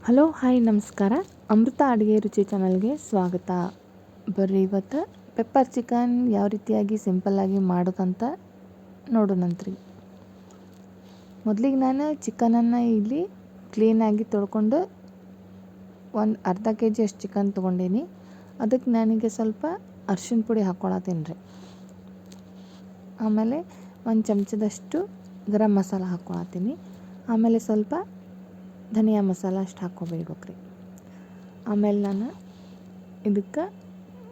Hello hi ನಮಸ್ಕಾರ. ಅಮೃತ ಅಡುಗೆ ರುಚಿ ಚಾನಲ್ಗೆ ಸ್ವಾಗತ. ಬರ್ರಿ ಇವತ್ತು ಪೆಪ್ಪರ್ ಚಿಕನ್ ಯಾವ ರೀತಿಯಾಗಿ ಸಿಂಪಲ್ಲಾಗಿ ಮಾಡೋದಂತ ನೋಡೋಣಂತ್ರಿ. ಮೊದಲಿಗೆ ನಾನು ಚಿಕನನ್ನು ಇಲ್ಲಿ ಕ್ಲೀನಾಗಿ ತೊಳ್ಕೊಂಡು ಒಂದು ಅರ್ಧ kg ಅಷ್ಟು ಚಿಕನ್ ತೊಗೊಂಡೀನಿ. ಅದಕ್ಕೆ ನನಗೆ ಸ್ವಲ್ಪ ಅರ್ಶಿಣ ಪುಡಿ ಹಾಕ್ಕೊಳತ್ತೀನಿ ರೀ. ಆಮೇಲೆ ಒಂದು ಚಮಚದಷ್ಟು ಗರಂ ಮಸಾಲ ಹಾಕ್ಕೊಳತ್ತೀನಿ. ಆಮೇಲೆ ಸ್ವಲ್ಪ ಧನಿಯಾ ಮಸಾಲ ಅಷ್ಟು ಹಾಕ್ಕೊಬೇಡ್ಬೇಕ್ರಿ. ಆಮೇಲೆ ನಾನು ಇದಕ್ಕೆ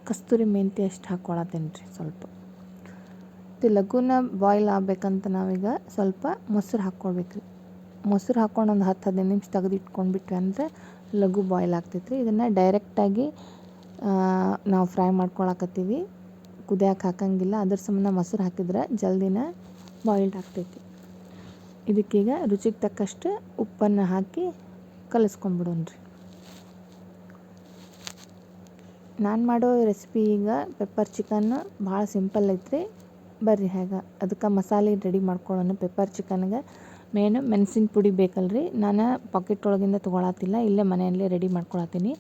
ಕಸ್ತೂರಿ ಮೆಂತ್ಯ ಅಷ್ಟು ಹಾಕ್ಕೊಳತ್ತೀನಿ ರೀ. ಸ್ವಲ್ಪ ಲಘುನ ಬಾಯ್ಲ್ ಆಗಬೇಕಂತ ನಾವೀಗ ಸ್ವಲ್ಪ ಮೊಸರು ಹಾಕ್ಕೊಳ್ಬೇಕ್ರಿ. ಮೊಸರು ಹಾಕ್ಕೊಂಡು ಒಂದು 10-15 ನಿಮಿಷ ತೆಗೆದು ಇಟ್ಕೊಂಡ್ಬಿಟ್ವಿ ಅಂದರೆ ಲಘು ಬಾಯ್ಲ್ ಆಗ್ತೈತ್ರಿ. ಇದನ್ನು ಡೈರೆಕ್ಟಾಗಿ ನಾವು ಫ್ರೈ ಮಾಡ್ಕೊಳಕತ್ತೀವಿ, ಕುದಿಯೋಕೆ ಹಾಕಂಗಿಲ್ಲ. ಅದ್ರ ಸಂಬಂಧ ಮೊಸರು ಹಾಕಿದ್ರೆ ಜಲ್ದಿನ ಬಾಯ್ಲ್ಡ್ ಆಗ್ತೈತಿ. ಇದಕ್ಕೀಗ ರುಚಿಗೆ ತಕ್ಕಷ್ಟು ಉಪ್ಪನ್ನು ಹಾಕಿ ಕಲಿಸ್ಕೊಂಡ್ಬಿಡೋಣ್ರಿ. ನಾನು ಮಾಡೋ ರೆಸಿಪಿ ಈಗ ಪೆಪ್ಪರ್ ಚಿಕನ್ನು ಭಾಳ ಸಿಂಪಲ್ ಐತ್ರಿ. ಬರ್ರಿ ಹೇಗೆ ಅದಕ್ಕೆ ಮಸಾಲೆ ರೆಡಿ ಮಾಡ್ಕೊಳ್ಳೋಣ. ಪೆಪ್ಪರ್ ಚಿಕನ್ಗೆ ಮೇನು ಮೆಣಸಿನ ಪುಡಿ ಬೇಕಲ್ರಿ. ನಾನು ಪಾಕೆಟ್ ಒಳಗಿಂದ ತೊಗೊಳತ್ತಿಲ್ಲ, ಇಲ್ಲೇ ಮನೆಯಲ್ಲೇ ರೆಡಿ ಮಾಡ್ಕೊಳತ್ತೀನಿ.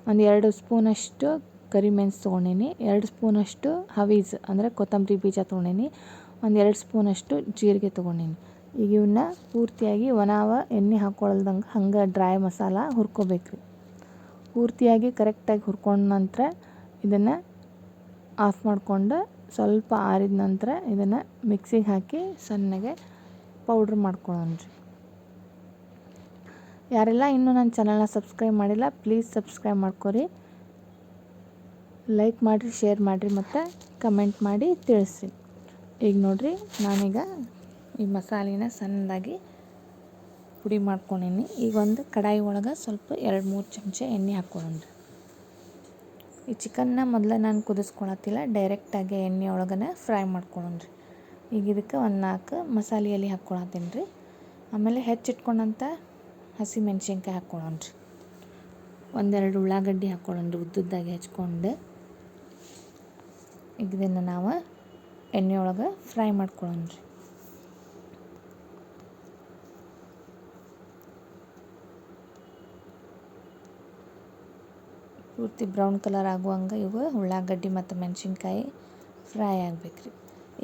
ಒಂದು 2 ಸ್ಪೂನಷ್ಟು ಕರಿಮೆಣಸು ತೊಗೊಂಡೀನಿ, 2 ಸ್ಪೂನಷ್ಟು ಹವೀಸ್ ಅಂದರೆ ಕೊತ್ತಂಬರಿ ಬೀಜ ತೊಗೊಂಡೀನಿ, ಒಂದು 2 ಸ್ಪೂನಷ್ಟು ಜೀರಿಗೆ ತೊಗೊಂಡೀನಿ. ಈಗ ಇವನ್ನ ಪೂರ್ತಿಯಾಗಿ ಎಣ್ಣೆ ಹಾಕ್ಕೊಳ್ದಂಗೆ ಹಂಗೆ ಡ್ರೈ ಮಸಾಲ ಹುರ್ಕೋಬೇಕ್ರಿ. ಪೂರ್ತಿಯಾಗಿ ಕರೆಕ್ಟಾಗಿ ಹುರ್ಕೊಂಡ ನಂತರ ಇದನ್ನು ಆಫ್ ಮಾಡಿಕೊಂಡು ಸ್ವಲ್ಪ ಆರಿದ ನಂತರ ಇದನ್ನು ಮಿಕ್ಸಿಗೆ ಹಾಕಿ ಸಣ್ಣಗೆ ಪೌಡ್ರ್ ಮಾಡ್ಕೊಳ್ಳೋಣ್ರಿ. ಯಾರೆಲ್ಲ ಇನ್ನೂ ನನ್ನ ಚಾನಲ್ನ ಸಬ್ಸ್ಕ್ರೈಬ್ ಮಾಡಿಲ್ಲ ಪ್ಲೀಸ್ ಸಬ್ಸ್ಕ್ರೈಬ್ ಮಾಡ್ಕೊರಿ, ಲೈಕ್ ಮಾಡಿರಿ, ಶೇರ್ ಮಾಡಿರಿ ಮತ್ತು ಕಮೆಂಟ್ ಮಾಡಿ ತಿಳಿಸ್ರಿ. ಈಗ ನೋಡಿರಿ, ನಾನೀಗ ಈ ಮಸಾಲೆನ ಸಣ್ಣದಾಗಿ ಪುಡಿ ಮಾಡ್ಕೊಂಡೀನಿ. ಈಗ ಒಂದು ಕಡಾಯಿ ಒಳಗೆ ಸ್ವಲ್ಪ 2-3 ಚಮಚ ಎಣ್ಣೆ ಹಾಕ್ಕೊಳ್ಳೋಣ್ರಿ. ಈ ಚಿಕನ್ನ ಮೊದಲೇ ನಾನು ಕುದಿಸ್ಕೊಳತ್ತಿಲ್ಲ, ಡೈರೆಕ್ಟಾಗಿ ಎಣ್ಣೆ ಒಳಗನೆ ಫ್ರೈ ಮಾಡ್ಕೊಳ್ಳೋಣ್ರಿ. ಈಗ ಇದಕ್ಕೆ ಒಂದು 4 ಮಸಾಲೆ ಎಲೆ ಹಾಕ್ಕೊಳತ್ತೀನಿ ರೀ. ಆಮೇಲೆ ಹೆಚ್ಚಿಟ್ಕೊಂಡಂಥ ಹಸಿ ಮೆಣಸಿನ್ಕಾಯಿ ಹಾಕ್ಕೊಳ್ಳೋಣ್ರಿ. 1-2 ಉಳ್ಳಾಗಡ್ಡಿ ಹಾಕ್ಕೊಳ್ಳೋಣ್ರಿ ಉದ್ದುದ್ದಾಗಿ ಹೆಚ್ಕೊಂಡು. ಈಗ ಇದನ್ನು ನಾವು ಎಣ್ಣೆ ಒಳಗೆ ಫ್ರೈ ಮಾಡ್ಕೊಳ್ಳೋಣ್ರಿ. ಪೂರ್ತಿ ಬ್ರೌನ್ ಕಲರ್ ಆಗುವಂಗೆ ಇವು ಉಳ್ಳಾಗಡ್ಡಿ ಮತ್ತು ಮೆಣಸಿನ್ಕಾಯಿ ಫ್ರೈ ಆಗಬೇಕ್ರಿ.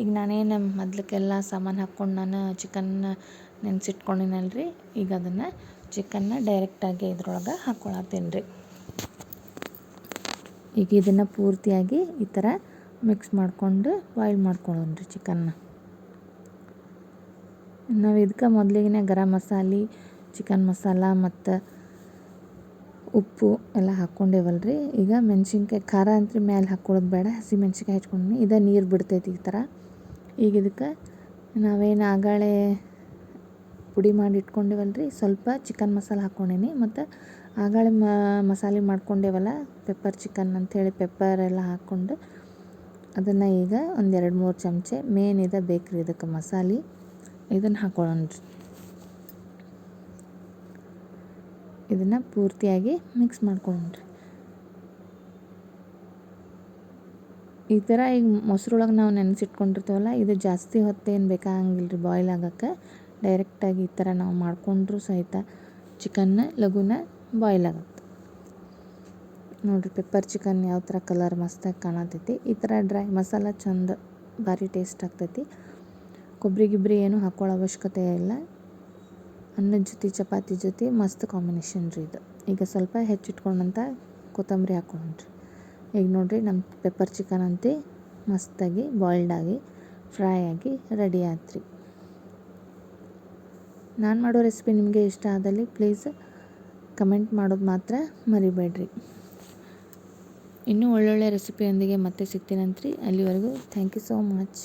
ಈಗ ನಾನೇನು ಮೊದಲಕ್ಕೆಲ್ಲ ಸಾಮಾನು ಹಾಕ್ಕೊಂಡು ನಾನು ಚಿಕನ್ನ ನೆನೆಸಿಟ್ಕೊಂಡಿನಲ್ರಿ, ಈಗ ಅದನ್ನು ಚಿಕನ್ನ ಡೈರೆಕ್ಟಾಗಿ ಇದ್ರೊಳಗೆ ಹಾಕ್ಕೊಳತ್ತೀನಿ ರೀ. ಈಗ ಇದನ್ನು ಪೂರ್ತಿಯಾಗಿ ಈ ಥರ ಮಿಕ್ಸ್ ಮಾಡಿಕೊಂಡು ಬಾಯ್ಲ್ ಮಾಡ್ಕೊಳ್ಳೋಣ್ರಿ ಚಿಕನ್ನ. ನಾವು ಇದಕ್ಕೆ ಮೊದಲಿಗೆ ಗರಂ ಮಸಾಲೆ, ಚಿಕನ್ ಮಸಾಲ ಮತ್ತು ಉಪ್ಪು ಎಲ್ಲ ಹಾಕ್ಕೊಂಡೇವಲ್ರಿ. ಈಗ ಮೆಣಸಿನ್ಕಾಯಿ ಖಾರ ಅಂತ ಮೇಲೆ ಹಾಕ್ಕೊಳ್ಳೋದು ಬೇಡ, ಹಸಿ ಮೆಣಸಿನ್ಕಾಯಿ ಹಚ್ಕೊಂಡು ಇದೇ ನೀರು ಬಿಡ್ತೈತಿ ಈ ಥರ. ಈಗ ಇದಕ್ಕೆ ನಾವೇನು ಆಗಾಳೆ ಪುಡಿ ಮಾಡಿ ಇಟ್ಕೊಂಡೇವಲ್ರಿ, ಸ್ವಲ್ಪ ಚಿಕನ್ ಮಸಾಲ ಹಾಕ್ಕೊಂಡೀನಿ ಮತ್ತು ಆಗಾಳೆ ಮಸಾಲೆ ಮಾಡ್ಕೊಂಡೇವಲ್ಲ ಪೆಪ್ಪರ್ ಚಿಕನ್ ಅಂಥೇಳಿ ಪೆಪ್ಪರ್ ಎಲ್ಲ ಹಾಕ್ಕೊಂಡು ಅದನ್ನು ಈಗ ಒಂದು 2-3 ಚಮಚ ಮೇನ್ ಇದು ಬೇಕ್ರಿ ಇದಕ್ಕೆ ಮಸಾಲೆ, ಇದನ್ನು ಹಾಕ್ಕೊಳ್ಳೋಣ್ರಿ. ಇದನ್ನು ಪೂರ್ತಿಯಾಗಿ ಮಿಕ್ಸ್ ಮಾಡ್ಕೊಳ್ಳೋಣ್ರಿ. ಈ ಥರ ಈಗ ಮೊಸರೊಳಗೆ ನಾವು ನೆನೆಸಿಟ್ಕೊಂಡಿರ್ತೀವಲ್ಲ, ಇದು ಜಾಸ್ತಿ ಹೊತ್ತೇನು ಬೇಕಾಗಂಗಿಲ್ಲ ರೀ ಬಾಯ್ಲ್ ಆಗೋಕ್ಕೆ. ಡೈರೆಕ್ಟಾಗಿ ಈ ಥರ ನಾವು ಮಾಡಿಕೊಂಡ್ರೂ ಸಹಿತ ಚಿಕನ್ನ ಲಘುನ ಬಾಯ್ಲ್ ಆಗುತ್ತೆ. ನೋಡಿರಿ ಪೆಪ್ಪರ್ ಚಿಕನ್ ಯಾವ ಥರ ಕಲರ್ ಮಸ್ತಾಗಿ ಕಾಣತೈತಿ. ಈ ಥರ ಡ್ರೈ ಮಸಾಲ ಚಂದ ಭಾರಿ ಟೇಸ್ಟ್ ಆಗ್ತೈತಿ. ಕೊಬ್ಬರಿ ಗಿಬ್ರಿ ಏನೂ ಹಾಕ್ಕೊಳ್ಳೋ ಅವಶ್ಯಕತೆ ಇಲ್ಲ. ಅನ್ನದ ಜೊತೆ ಚಪಾತಿ ಜೊತೆ ಮಸ್ತ್ ಕಾಂಬಿನೇಷನ್ ರೀ ಇದು. ಈಗ ಸ್ವಲ್ಪ ಹೆಚ್ಚಿಟ್ಕೊಂಡಂಥ ಕೊತ್ತಂಬರಿ ಹಾಕ್ಕೊಳ್ಳೋಣ್ರಿ. ಈಗ ನೋಡಿರಿ ನಮ್ಮ ಪೆಪ್ಪರ್ ಚಿಕನ್ ಅಂತೆ ಮಸ್ತಾಗಿ ಬಾಯ್ಲ್ಡಾಗಿ ಫ್ರೈ ಆಗಿ ರೆಡಿ ಆಯ್ತು ರೀ. ನಾನು ಮಾಡೋ ರೆಸಿಪಿ ನಿಮಗೆ ಇಷ್ಟ ಆದಲ್ಲಿ ಪ್ಲೀಸ್ ಕಮೆಂಟ್ ಮಾಡೋದು ಮಾತ್ರ ಮರಿಬೇಡ್ರಿ. ಇನ್ನೂ ಒಳ್ಳೊಳ್ಳೆ ರೆಸಿಪಿಯೊಂದಿಗೆ ಮತ್ತೆ ಸಿಗ್ತೀನಂತ್ರಿ. ಅಲ್ಲಿವರೆಗೂ ಥ್ಯಾಂಕ್ ಯು ಸೋ ಮಚ್.